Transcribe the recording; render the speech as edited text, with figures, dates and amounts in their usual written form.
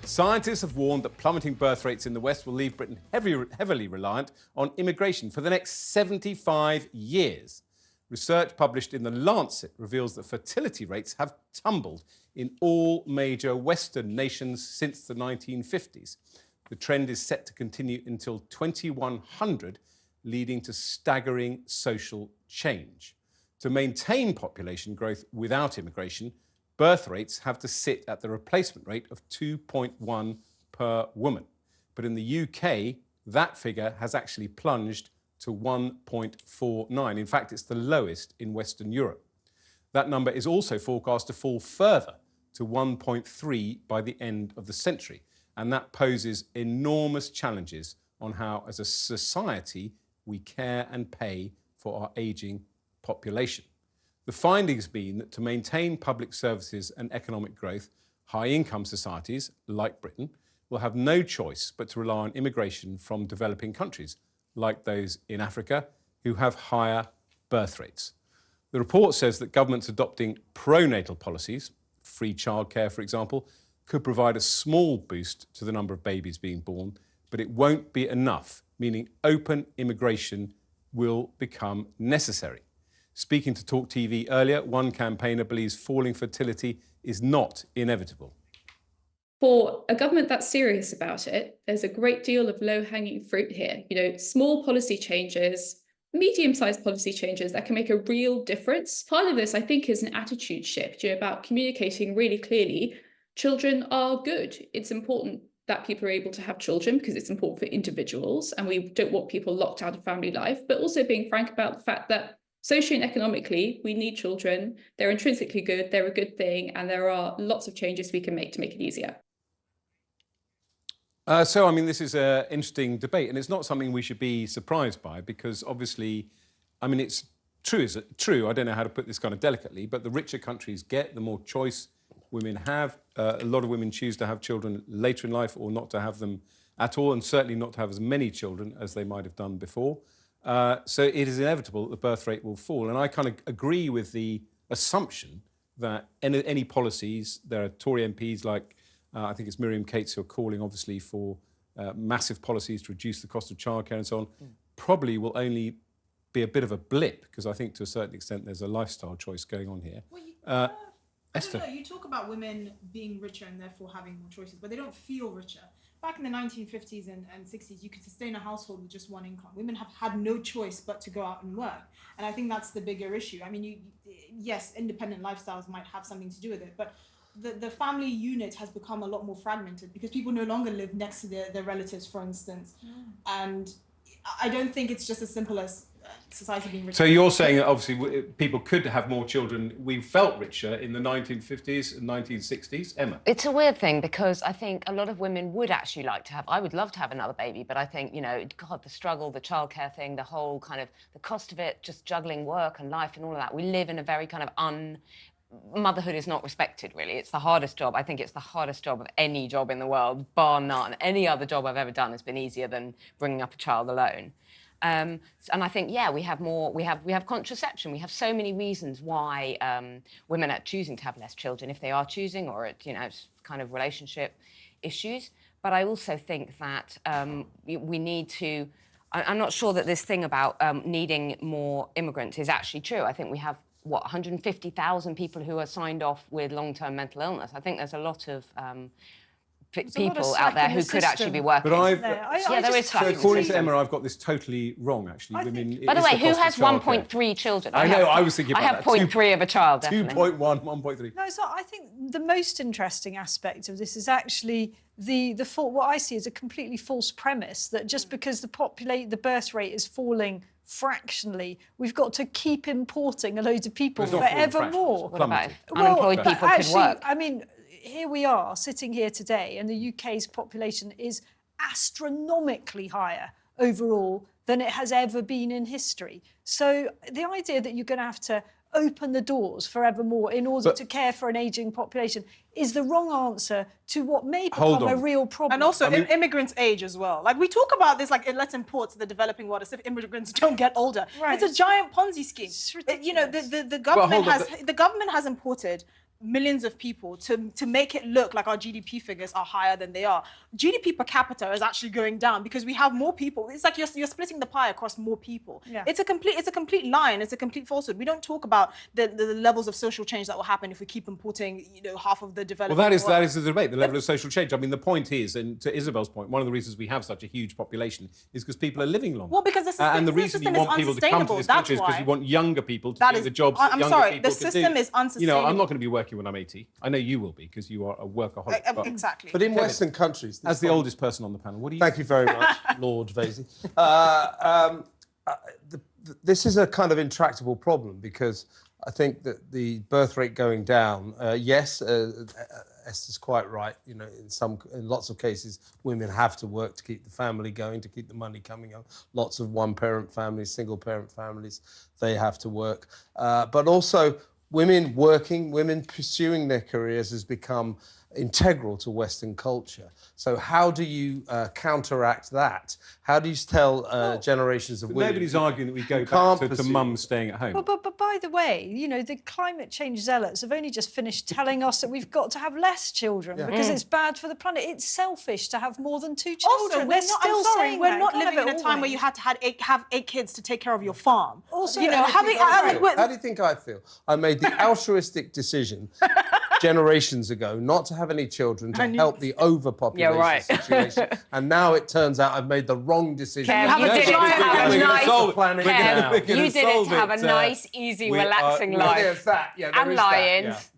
Scientists have warned that plummeting birth rates in the West will leave Britain heavily reliant on immigration for the next 75 years. Research published in the Lancet reveals that fertility rates have tumbled in all major Western nations since the 1950s. The trend is set to continue until 2100, leading to staggering social change. To maintain population growth without immigration, birth rates have to sit at the replacement rate of 2.1 per woman. But in the UK, that figure has actually plunged to 1.49. In fact, it's the lowest in Western Europe. That number is also forecast to fall further to 1.3 by the end of the century. And that poses enormous challenges on how, as a society, we care and pay for our ageing population. The findings mean that to maintain public services and economic growth, high-income societies, like Britain, will have no choice but to rely on immigration from developing countries, like those in Africa, who have higher birth rates. The report says that governments adopting pro-natal policies, free childcare, for example, could provide a small boost to the number of babies being born, but it won't be enough, meaning open immigration will become necessary. Speaking to talkTV earlier, one campaigner believes falling fertility is not inevitable. For a government that's serious about it, there's a great deal of low-hanging fruit here. Small policy changes, medium-sized policy changes that can make a real difference. Part of this, I think, is an attitude shift, about communicating really clearly, children are good. It's important that people are able to have children because it's important for individuals, and we don't want people locked out of family life, but also being frank about the fact that socially and economically, we need children. They're intrinsically good, they're a good thing, and there are lots of changes we can make to make it easier. This is an interesting debate, and it's not something we should be surprised by because, obviously, it's true, is it true? I don't know how to put this kind of delicately, but the richer countries get, the more choice women have. A lot of women choose to have children later in life or not to have them at all, and certainly not to have as many children as they might have done before. So it is inevitable that the birth rate will fall. And I kind of agree with the assumption that any policies, there are Tory MPs like, I think it's Miriam Cates, who are calling, obviously, for massive policies to reduce the cost of childcare and so on, probably will only be a bit of a blip, because I think to a certain extent there's a lifestyle choice going on here. Well, Esther. You talk about women being richer and therefore having more choices, but they don't feel richer. Back in the 1950s and 60s, you could sustain a household with just one income. Women have had no choice but to go out and work. And I think that's the bigger issue. Yes, independent lifestyles might have something to do with it, but the family unit has become a lot more fragmented because people no longer live next to their relatives, for instance. And I don't think it's just as simple as society being richer. So you're saying that obviously people could have more children. We felt richer in the 1950s and 1960s. Emma? It's a weird thing because I think a lot of women would actually like to have, I would love to have another baby, but I think, God, the struggle, the childcare thing, the whole kind of, the cost of it, just juggling work and life and all of that. We live in a very kind of motherhood is not respected, really. It's the hardest job. I think it's the hardest job of any job in the world, bar none. Any other job I've ever done has been easier than bringing up a child alone. And I think, we have contraception. We have so many reasons why women are choosing to have less children, if they are choosing, or it's kind of relationship issues. But I also think that we need to. I'm not sure that this thing about needing more immigrants is actually true. I think we have 150,000 people who are signed off with long-term mental illness. I think there's a lot of people out there who could actually be working. But there is slack. So according to Emma, I've got this totally wrong, actually. By the way, who has 1.3 children? I know, I was thinking about that. I have 0.3 of a child, definitely. 2.1, 1.3. No, it's not. I think the most interesting aspect of this is actually what I see as a completely false premise that just because the birth rate is falling fractionally, we've got to keep importing a load of people forevermore. What about unemployed people could work? Here we are, sitting here today, and the UK's population is astronomically higher overall than it has ever been in history. So the idea that you're going to have to open the doors forevermore in order to care for an ageing population is the wrong answer to what may become a real problem. And also, immigrants age as well. Like, we talk about this, like, let's import to the developing world as if immigrants don't get older. Right. It's a giant Ponzi scheme. It's ridiculous. The government has imported millions of people to make it look like our GDP figures are higher than they are. GDP per capita is actually going down because we have more people. It's like you're splitting the pie across more people. Yeah. It's a complete lie, and it's a complete falsehood. We don't talk about the levels of social change that will happen if we keep importing, half of the developing Well, that world. is the debate, the level of social change. I mean, the point is, and to Isabel's point, one of the reasons we have such a huge population is because people are living longer. Well, because the system, and the reason you want people to come to this country is because you want younger people to do the jobs that younger people can do. The system is unsustainable. I'm not going to be working when I'm 80. I know you will be because you are a workaholic. Exactly. But in Western countries... As the oldest person on the panel, what do you Thank you very much, Lord Vasey. This is a kind of intractable problem because I think that the birth rate going down, yes, Esther's quite right. In lots of cases, women have to work to keep the family going, to keep the money coming up. Lots of one-parent families, single-parent families, they have to work. But also, women working, women pursuing their careers has become integral to Western culture. So how do you counteract that? How do you tell generations of women... Nobody's arguing that we go back to mums staying at home. But by the way, the climate change zealots have only just finished telling us that we've got to have less children because it's bad for the planet. It's selfish to have more than 2 children. We're not living in a time where you had to have 8 kids to take care of your farm. Also, how do you think I feel? I made the altruistic decision generations ago not to have any children to help the overpopulation situation. And now it turns out I've made the wrong decision. Kev, you did it to have a nice, planet you did it to have a nice, easy, relaxing life. There's that. Yeah, and lions.